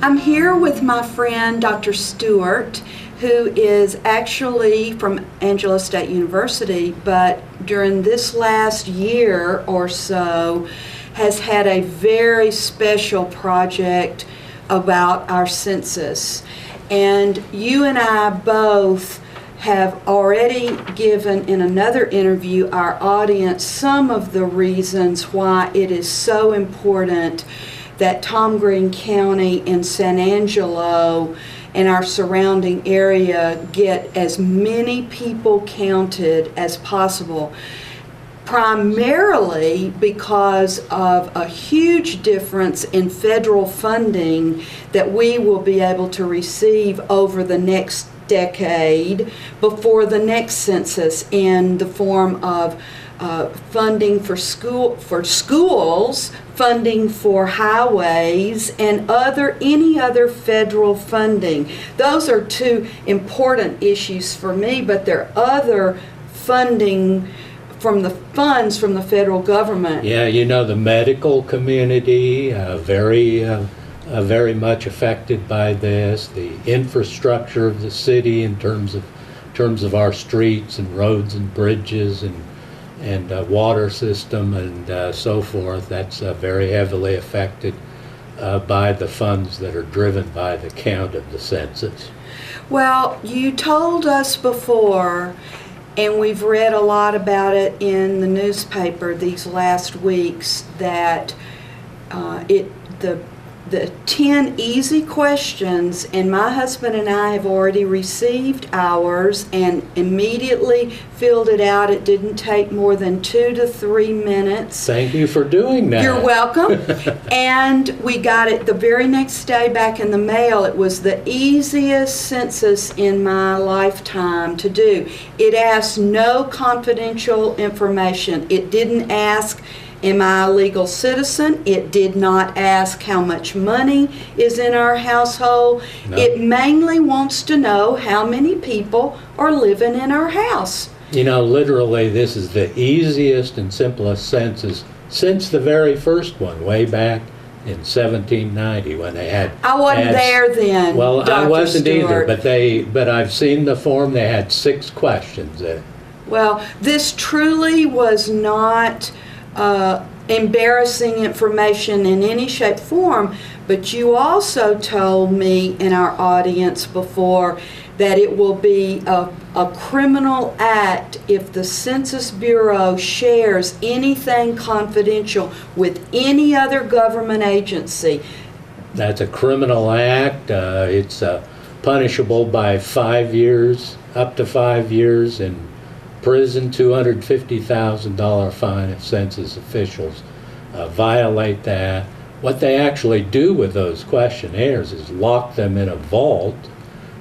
I'm here with my friend Dr. Stewart, who is actually from Angelo State University, but during this last year or so has had a very special project about our census. And you and I both have already given in another interview our audience some of the reasons why it is so important that Tom Green County and San Angelo and our surrounding area get as many people counted as possible, primarily because of a huge difference in federal funding that we will be able to receive over the next decade before the next census in the form of funding for schools, funding for highways, and any other federal funding. Those are two important issues for me, but there are other funding from the funds from the federal government. Yeah, you know, the medical community, very much affected by this. The infrastructure of the city in terms of our streets and roads and bridges and water system and so forth, that's very heavily affected by the funds that are driven by the count of the census. Well, you told us before, and we've read a lot about it in the newspaper these last weeks, that the 10 easy questions, and my husband and I have already received ours and immediately filled it out. It didn't take more than 2 to 3 minutes. Thank you for doing that. You're welcome. And we got it the very next day back in the mail. It was the easiest census in my lifetime to do. It asked no confidential information. It didn't ask, am I a legal citizen? It did not ask how much money is in our household. No. It mainly wants to know how many people are living in our house. You know, literally, this is the easiest and simplest census since the very first one, way back in 1790 when they had. I wasn't there then. Well, Dr. I wasn't Stewart. either, but I've seen the form. They had 6 questions in it. Well, this truly was not embarrassing information in any shape, form, but you also told me in our audience before that it will be a criminal act if the Census Bureau shares anything confidential with any other government agency. That's a criminal act. It's punishable by 5 years, up to 5 years in prison, $250,000 fine if census officials violate that. What they actually do with those questionnaires is lock them in a vault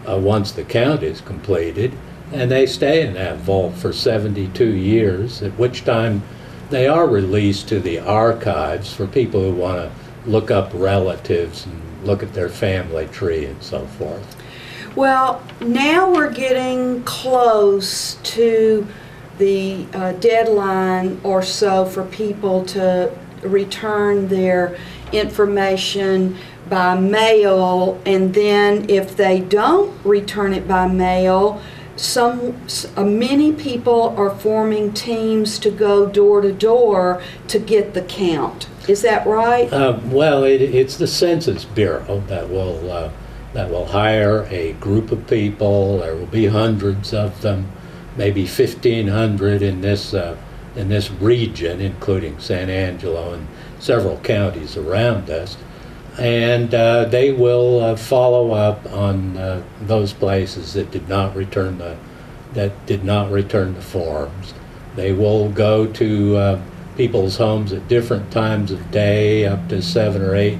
once the count is completed, and they stay in that vault for 72 years, at which time they are released to the archives for people who want to look up relatives and look at their family tree and so forth. Well, now we're getting close to the deadline or so for people to return their information by mail, and then if they don't return it by mail, many people are forming teams to go door to door to get the count. Is that right? Well, it's the Census Bureau that will hire a group of people. There will be hundreds of them, maybe 1,500 in this region, including San Angelo and several counties around us, and they will follow up on those places that did not return the forms. They will go to people's homes at different times of day, up to 7 or 8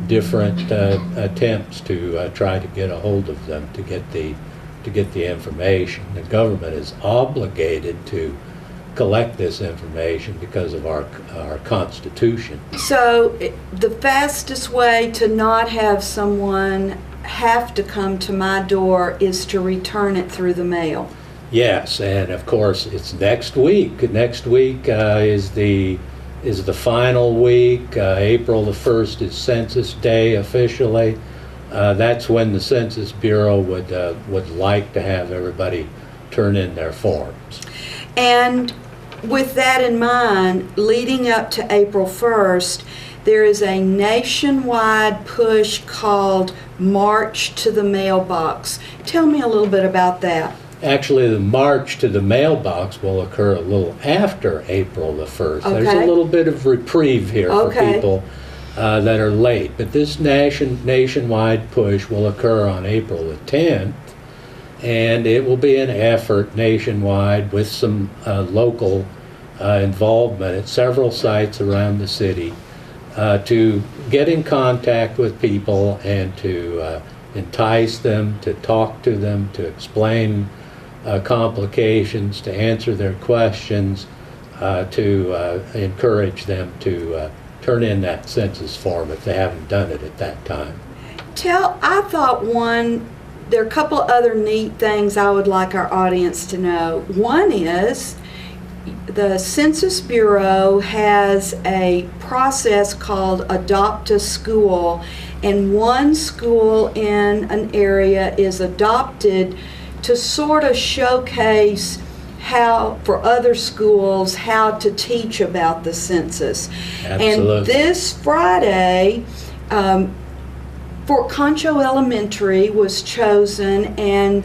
different attempts to try to get a hold of them to get the information. The government is obligated to collect this information because of our Constitution. So the fastest way to not have someone have to come to my door is to return it through the mail. Yes, and of course it's next week. Next week is the final week. April the 1st is Census Day officially. that's when the Census Bureau would like to have everybody turn in their forms. And with that in mind, leading up to April 1st, there is a nationwide push called March to the Mailbox. Tell me a little bit about that. Actually, the march to the mailbox will occur a little after April the 1st. Okay. There's a little bit of reprieve here for people that are late. But this nationwide push will occur on April the 10th, and it will be an effort nationwide with some local involvement at several sites around the city to get in contact with people and to entice them, to talk to them, to explain complications, to answer their questions, to encourage them to turn in that census form if they haven't done it at that time. I thought there are a couple other neat things I would like our audience to know. One is the Census Bureau has a process called AdoptASchool, and one school in an area is adopted to sort of showcase how, for other schools, how to teach about the census. Absolutely. And this Friday, Fort Concho Elementary was chosen, and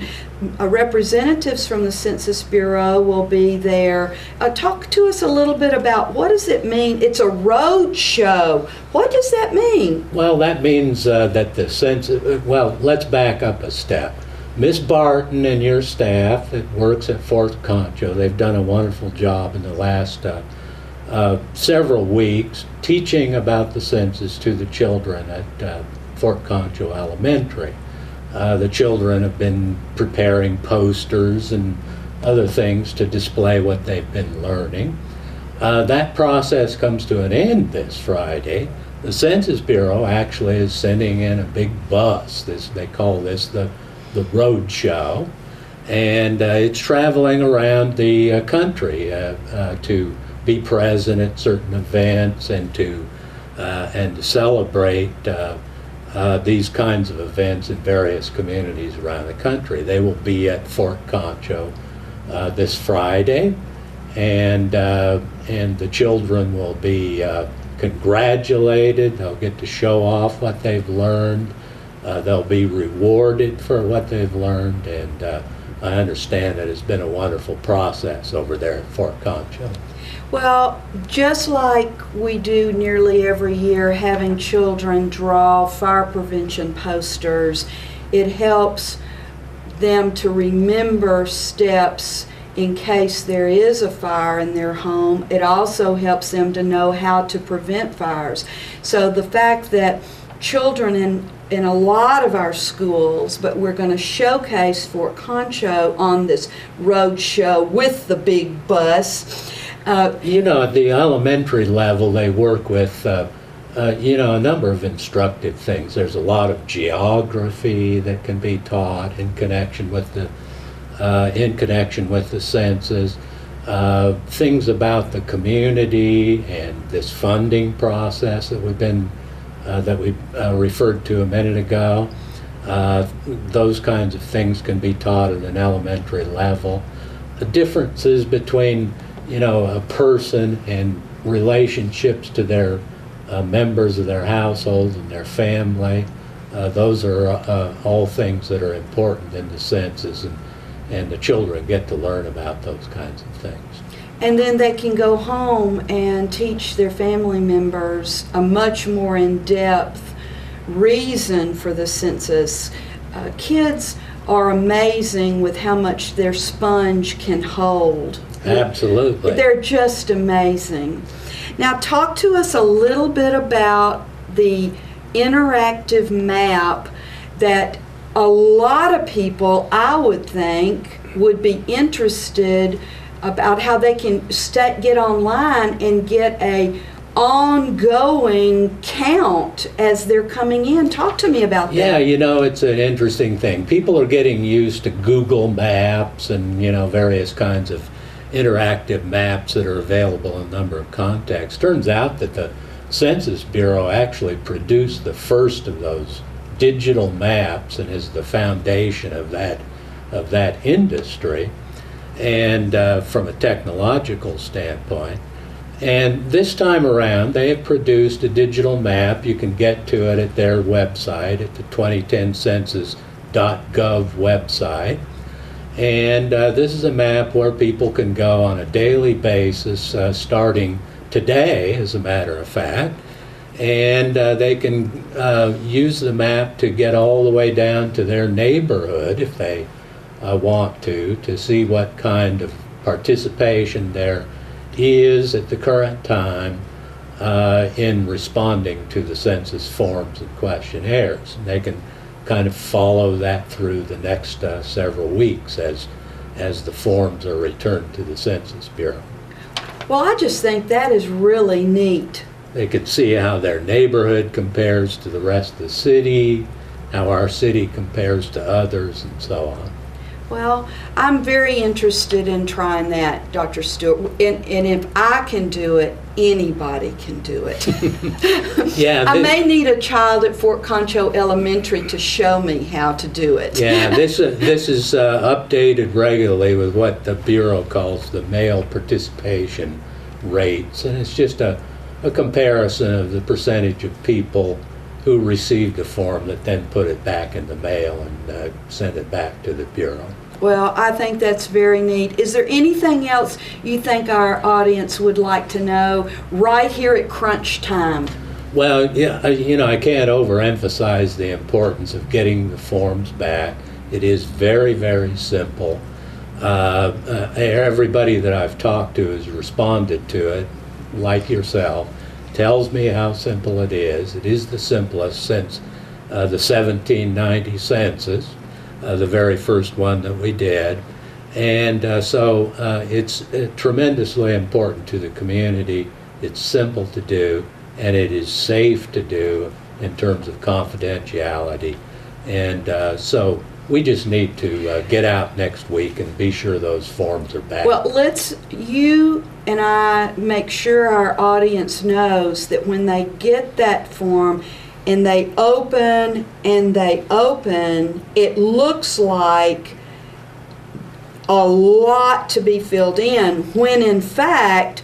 representatives from the Census Bureau will be there. Talk to us a little bit about what does it mean? It's a road show. What does that mean? Well, that means that the census, well, let's back up a step. Miss Barton and your staff that works at Fort Concho, they've done a wonderful job in the last several weeks teaching about the census to the children at Fort Concho Elementary. The children have been preparing posters and other things to display what they've been learning. That process comes to an end this Friday. The Census Bureau actually is sending in a big bus. They call this the road show, and it's traveling around the country to be present at certain events and to celebrate these kinds of events in various communities around the country. They will be at Fort Concho this Friday, and the children will be congratulated. They'll get to show off what they've learned. They'll be rewarded for what they've learned, and I understand that it's been a wonderful process over there at Fort Concho. Well, just like we do nearly every year, having children draw fire prevention posters, it helps them to remember steps in case there is a fire in their home. It also helps them to know how to prevent fires. So the fact that children in a lot of our schools, but we're going to showcase Fort Concho on this road show with the big bus. At the elementary level, they work with, a number of instructive things. There's a lot of geography that can be taught in connection with the census. Things about the community and this funding process that we referred to a minute ago. Those kinds of things can be taught at an elementary level. The differences between a person and relationships to their members of their household and their family, those are all things that are important in the census, and the children get to learn about those kinds of things. And then they can go home and teach their family members a much more in-depth reason for the census. Kids are amazing with how much their sponge can hold. Absolutely. They're just amazing. Now talk to us a little bit about the interactive map that a lot of people, I would think, would be interested about how they can get online and get a ongoing count as they're coming in. Talk to me about that. Yeah, it's an interesting thing. People are getting used to Google Maps and, various kinds of interactive maps that are available in a number of contexts. Turns out that the Census Bureau actually produced the first of those digital maps and is the foundation of that industry, and from a technological standpoint. And this time around, they have produced a digital map. You can get to it at their website, at the 2010census.gov website. And this is a map where people can go on a daily basis, starting today, as a matter of fact. And they can use the map to get all the way down to their neighborhood if they want to see what kind of participation there is at the current time in responding to the census forms and questionnaires. And they can kind of follow that through the next several weeks as the forms are returned to the Census Bureau. Well, I just think that is really neat. They can see how their neighborhood compares to the rest of the city, how our city compares to others, and so on. Well, I'm very interested in trying that, Dr. Stewart. And if I can do it, anybody can do it. Yeah, I may need a child at Fort Concho Elementary to show me how to do it. Yeah, this is updated regularly with what the Bureau calls the male participation rates. And it's just a comparison of the percentage of people who received a form that then put it back in the mail and sent it back to the Bureau. Well, I think that's very neat. Is there anything else you think our audience would like to know right here at crunch time? Well, yeah, I can't overemphasize the importance of getting the forms back. It is very, very simple. Everybody that I've talked to has responded to it, like yourself, tells me how simple it is. It is the simplest since the 1790 census, the very first one that we did. And so it's tremendously important to the community. It's simple to do, and it is safe to do in terms of confidentiality. And so we just need to get out next week and be sure those forms are back. Well, you and I make sure our audience knows that when they get that form and they open, it looks like a lot to be filled in, when in fact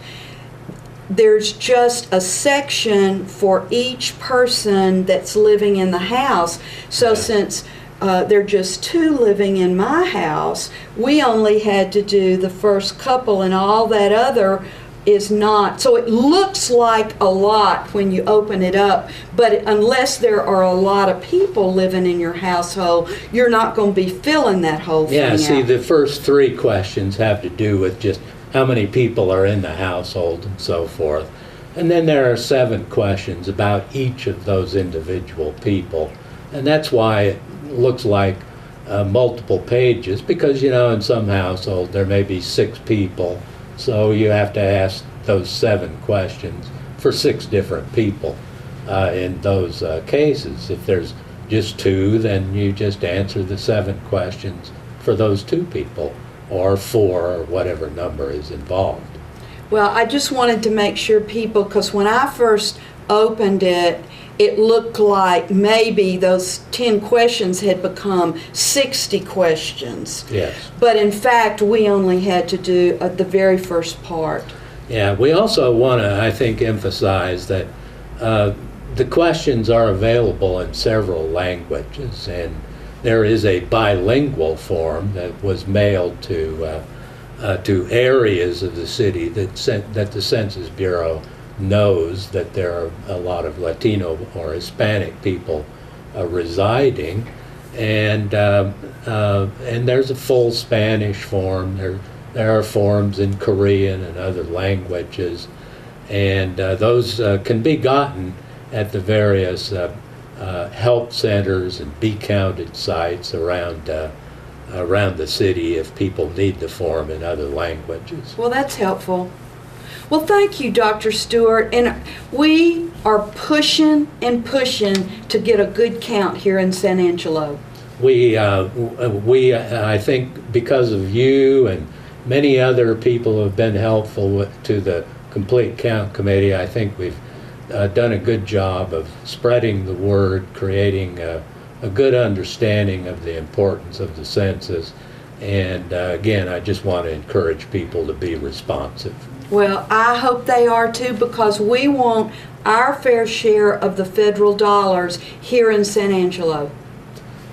there's just a section for each person that's living in the house. So since there are just two living in my house, we only had to do the first couple, and all that other is not. So it looks like a lot when you open it up, but unless there are a lot of people living in your household, you're not going to be filling that whole thing out. Yeah, see, the first three questions have to do with just how many people are in the household and so forth. And then there are 7 questions about each of those individual people. And that's why it looks like multiple pages, because in some household there may be 6 people, so you have to ask those 7 questions for 6 different people in those cases. If there's just 2, then you just answer the 7 questions for those 2 people, or 4, or whatever number is involved. Well, I just wanted to make sure people, because when I first opened it, it looked like maybe those 10 questions had become 60 questions. Yes. But in fact, we only had to do the very first part. Yeah, we also want to, I think, emphasize that the questions are available in several languages, and there is a bilingual form that was mailed to areas of the city that the Census Bureau knows that there are a lot of Latino or Hispanic people residing, and there's a full Spanish form. There are forms in Korean and other languages, and those can be gotten at the various help centers and Be Counted sites around the city if people need the form in other languages. Well, that's helpful. Well, thank you, Dr. Stewart. And we are pushing and pushing to get a good count here in San Angelo. I think because of you and many other people who have been helpful to the Complete Count Committee, I think we've done a good job of spreading the word, creating a good understanding of the importance of the census. And again, I just want to encourage people to be responsive. Well, I hope they are too, because we want our fair share of the federal dollars here in San Angelo.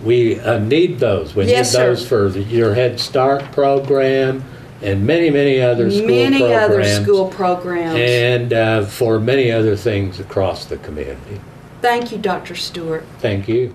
We need those. We Yes, need sir. those for your Head Start program and many, many other school programs. Many other school programs. And for many other things across the community. Thank you, Dr. Stewart. Thank you.